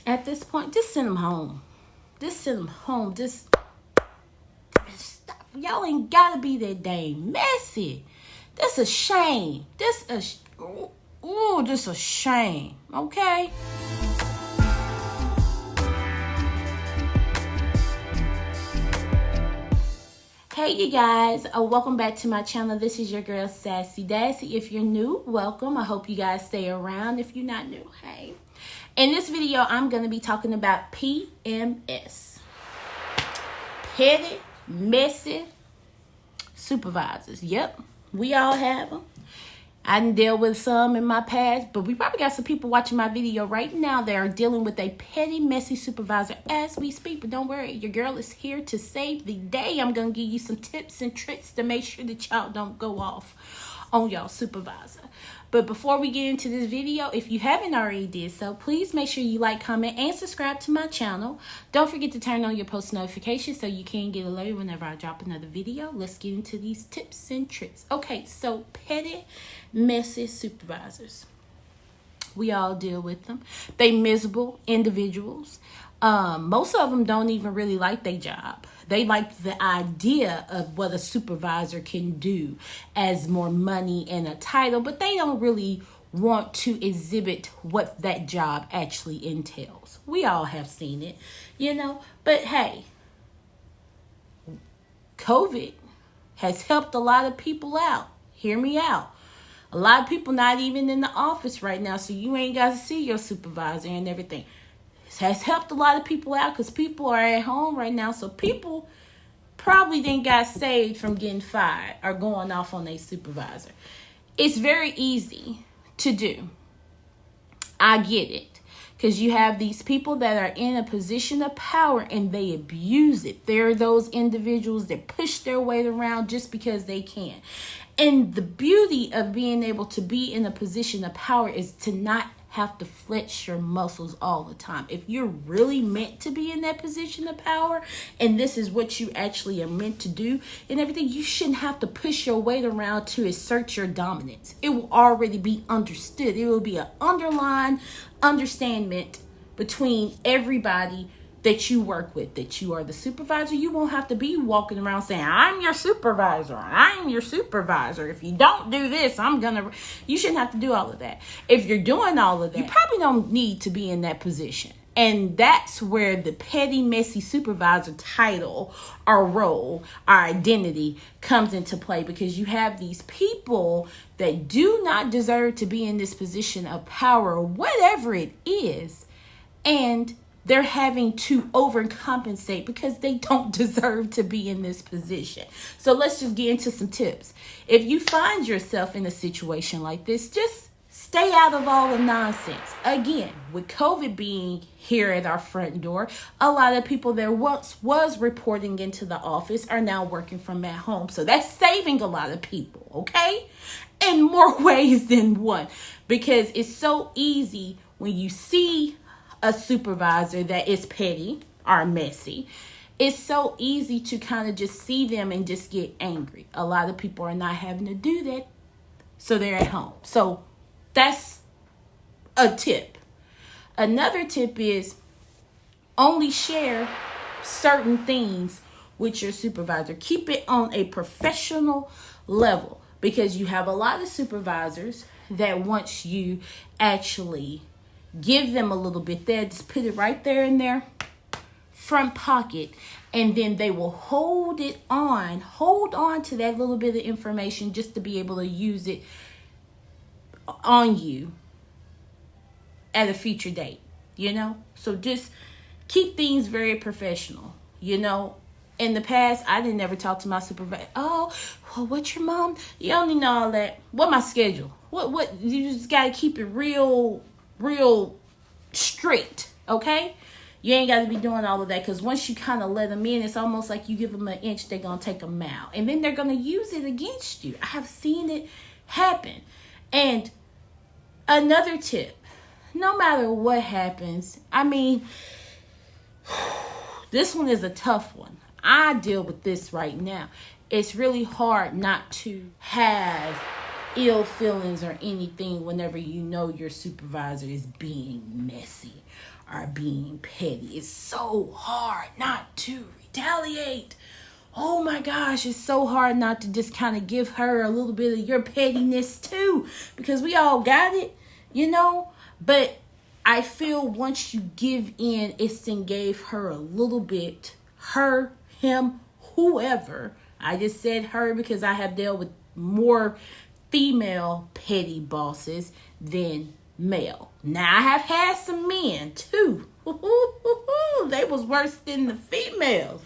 At this point, just send them home. Just send them home. Just stop. Y'all ain't gotta be that dang messy. That's a shame. Just a shame. Okay. Hey you guys, welcome back to my channel. This is your girl Sassy Dassy. If you're new, welcome. I hope you guys stay around. If you're not new, hey. In this video, I'm going to be talking about PMS. Petty Messy Supervisors. Yep, we all have them. I done dealt with some in my past, but we probably got some people watching my video right now that are dealing with a petty, messy supervisor as we speak. But don't worry, your girl is here to save the day. I'm going to give you some tips and tricks to make sure that y'all don't go off on y'all supervisor. But before we get into this video, if you haven't already did so, please make sure you like, comment, and subscribe to my channel. Don't forget to turn on your post notifications so you can get alerted whenever I drop another video. Let's get into these tips and tricks. Okay, so petty, messy supervisors. We all deal with them. They miserable individuals. Most of them don't even really like their job. They like the idea of what a supervisor can do as more money and a title, but they don't really want to exhibit what that job actually entails. We all have seen it, you know, but hey, COVID has helped a lot of people out. Hear me out. A lot of people not even in the office right now, so you ain't got to see your supervisor and everything. Has helped a lot of people out because people are at home right now. So people probably didn't got saved from getting fired or going off on a supervisor. It's very easy to do. I get it. Because you have these people that are in a position of power and they abuse it. There are those individuals that push their weight around just because they can. And the beauty of being able to be in a position of power is to not have to flex your muscles all the time. If you're really meant to be in that position of power and this is what you actually are meant to do and everything, you shouldn't have to push your weight around to assert your dominance. It will already be understood. It will be an underlying understanding between everybody that you work with, that you are the supervisor. You won't have to be walking around saying, I'm your supervisor. I'm your supervisor. If you don't do this, you shouldn't have to do all of that. If you're doing all of that, you probably don't need to be in that position. And that's where the petty, messy supervisor title, our role, our identity comes into play, because you have these people that do not deserve to be in this position of power, whatever it is. And they're having to overcompensate because they don't deserve to be in this position. So let's just get into some tips. If you find yourself in a situation like this, just stay out of all the nonsense. Again, with COVID being here at our front door, a lot of people that once was reporting into the office are now working from at home. So that's saving a lot of people, okay? In more ways than one. Because it's so easy when you see a supervisor that is petty or messy, it's so easy to kind of just see them and just get angry. A lot of people are not having to do that, so they're at home. So that's a tip. Another tip is only share certain things with your supervisor. Keep it on a professional level, because you have a lot of supervisors that once you actually give them a little bit there, just put it right there in their front pocket, and then they will hold on to that little bit of information just to be able to use it on you at a future date, you know? So just keep things very professional, you know? In the past, I didn't ever talk to my supervisor. Oh, well, what's your mom? You don't need all that. What my schedule? What? You just got to keep it real straight, okay? You ain't got to be doing all of that, because once you kind of let them in, it's almost like you give them an inch, they're going to take a mile. And then they're going to use it against you. I have seen it happen. And another tip, no matter what happens, I mean, this one is a tough one. I deal with this right now. It's really hard not to have ill feelings or anything whenever you know your supervisor is being messy are being petty. It's so hard not to retaliate. Oh my gosh, it's so hard not to just kind of give her a little bit of your pettiness too, because we all got it, you know. But I feel once you give in, it's then gave her a little bit, her, him, whoever. I just said her because I have dealt with more female petty bosses than male. Now I have had some men too. They was worse than the females.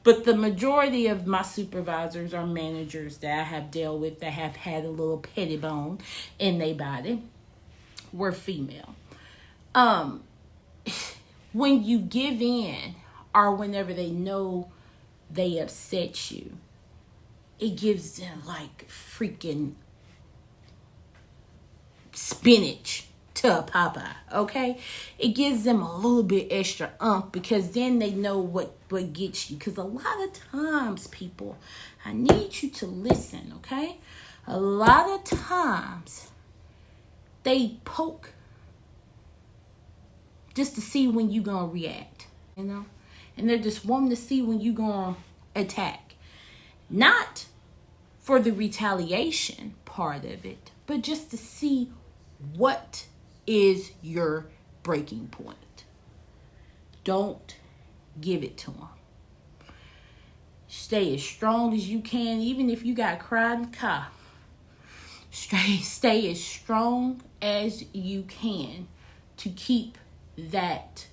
But the majority of my supervisors or managers that I have dealt with that have had a little petty bone in their body were female. When you give in, or whenever they know they upset you, it gives them like freaking spinach to a Popeye, okay? It gives them a little bit extra because then they know what gets you. Because a lot of times, people, I need you to listen, okay? A lot of times, they poke just to see when you gonna react, you know? And they're just wanting to see when you gonna attack. Not for the retaliation part of it, but just to see what is your breaking point. Don't give it to them. Stay as strong as you can, even if you got cried in the car. Stay as strong as you can to keep that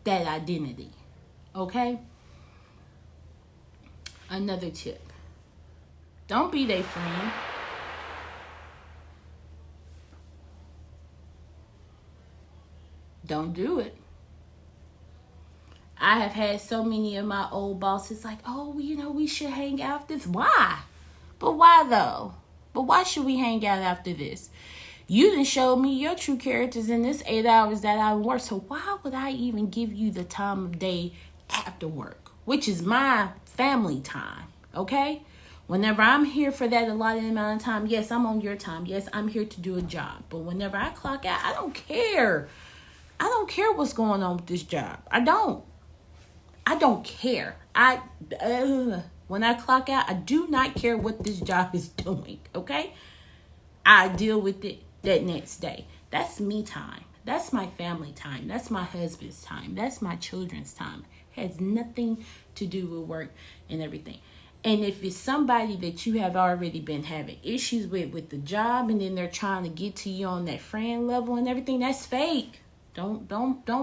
identity. Okay? Another tip. Don't be their friend. Don't do it. I have had so many of my old bosses like, oh, you know, we should hang out after this. Why? But why though? But why should we hang out after this? You done showed me your true characters in this 8 hours that I work. So why would I even give you the time of day after work, which is my family time, okay? Whenever I'm here for that allotted amount of time, yes, I'm on your time. Yes, I'm here to do a job. But whenever I clock out, I don't care. I don't care what's going on with this job. I don't care. When I clock out, I do not care what this job is doing, okay? I deal with it that next day. That's me time. That's my family time. That's my husband's time. That's my children's time. It has nothing to do with work and everything. And if it's somebody that you have already been having issues with the job, and then they're trying to get to you on that friend level and everything, that's fake. Don't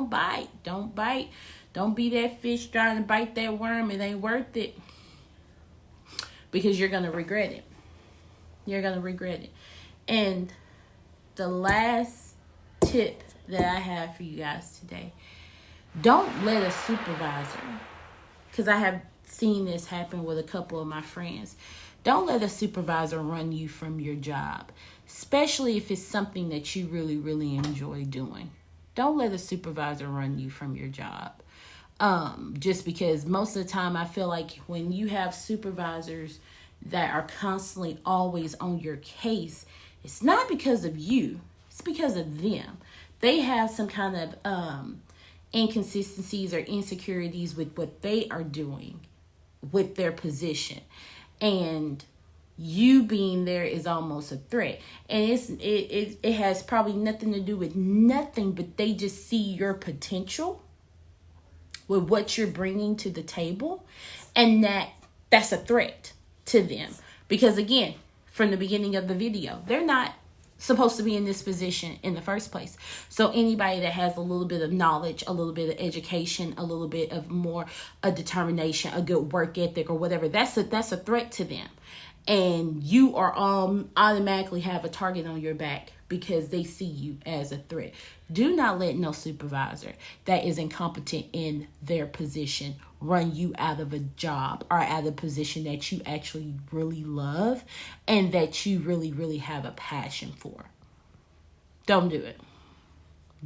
bite. Don't bite. Don't be that fish trying to bite that worm. It ain't worth it. Because you're going to regret it. You're going to regret it. And the last tip that I have for you guys today, don't let a supervisor, because I have seen this happen with a couple of my friends, don't let a supervisor run you from your job, especially if it's something that you really, really enjoy doing. Don't let a supervisor run you from your job. Just because most of the time I feel like when you have supervisors that are constantly always on your case, it's not because of you. It's because of them. They have some kind of inconsistencies or insecurities with what they are doing with their position. And you being there is almost a threat. And it has probably nothing to do with nothing, but they just see your potential with what you're bringing to the table. And that's a threat to them. Because again, from the beginning of the video, they're not supposed to be in this position in the first place. So anybody that has a little bit of knowledge, a little bit of education, a little bit of more a determination, a good work ethic or whatever, that's a threat to them. And you are automatically have a target on your back because they see you as a threat. Do not let no supervisor that is incompetent in their position run you out of a job or out of a position that you actually really love and that you really, really have a passion for. Don't do it.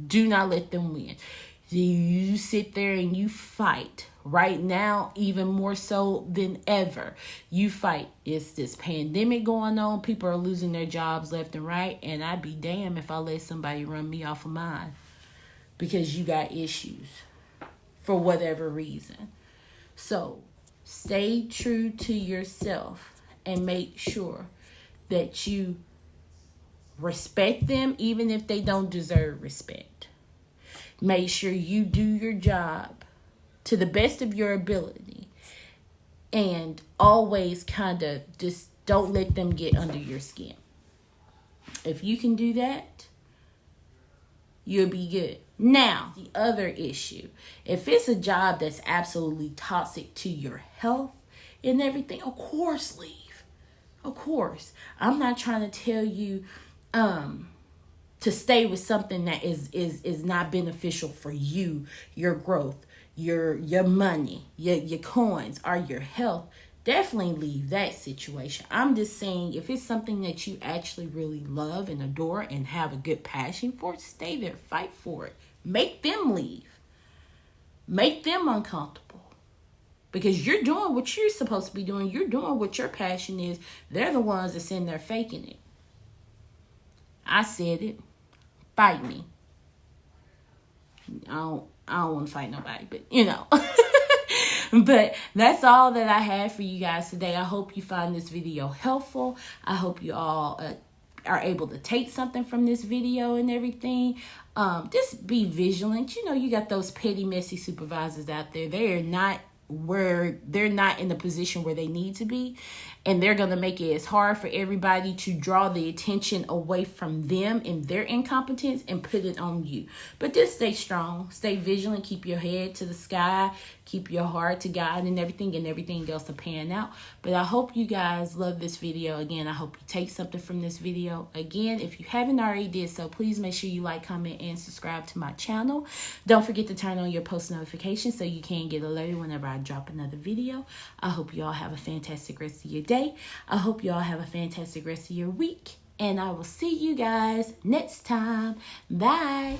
Do not let them win. You sit there and you fight. Right now, even more so than ever, you fight. It's this pandemic going on. People are losing their jobs left and right. And I'd be damned if I let somebody run me off of mine because you got issues for whatever reason. So stay true to yourself and make sure that you respect them even if they don't deserve respect. Make sure you do your job to the best of your ability, and always kind of just don't let them get under your skin. If you can do that, you'll be good. Now, the other issue, if it's a job that's absolutely toxic to your health and everything, of course leave. Of course. I'm not trying to tell you to stay with something that is not beneficial for you, your growth, your money, your coins, or your health. Definitely leave that situation. I'm just saying, if it's something that you actually really love and adore and have a good passion for, stay there, fight for it. Make them leave. Make them uncomfortable. Because you're doing what you're supposed to be doing. You're doing what your passion is. They're the ones that's in there faking it. I said it. Fight me. I don't want to fight nobody, but you know. But that's all that I have for you guys today. I hope you find this video helpful. I hope you all are able to take something from this video and everything. Just be vigilant. You know, you got those petty, messy supervisors out there. They're not in the position where they need to be, and they're going to make it as hard for everybody to draw the attention away from them and their incompetence and put it on you. But just stay strong, stay vigilant, keep your head to the sky, keep your heart to God, and everything else to pan out. But I hope you guys love this video. Again, I hope you take something from this video. Again, if you haven't already did so, please make sure you like, comment, and subscribe to my channel. Don't forget to turn on your post notifications so you can get alerted whenever I drop another video. I hope you all have a fantastic rest of your day. I hope you all have a fantastic rest of your week. And I will see you guys next time. Bye.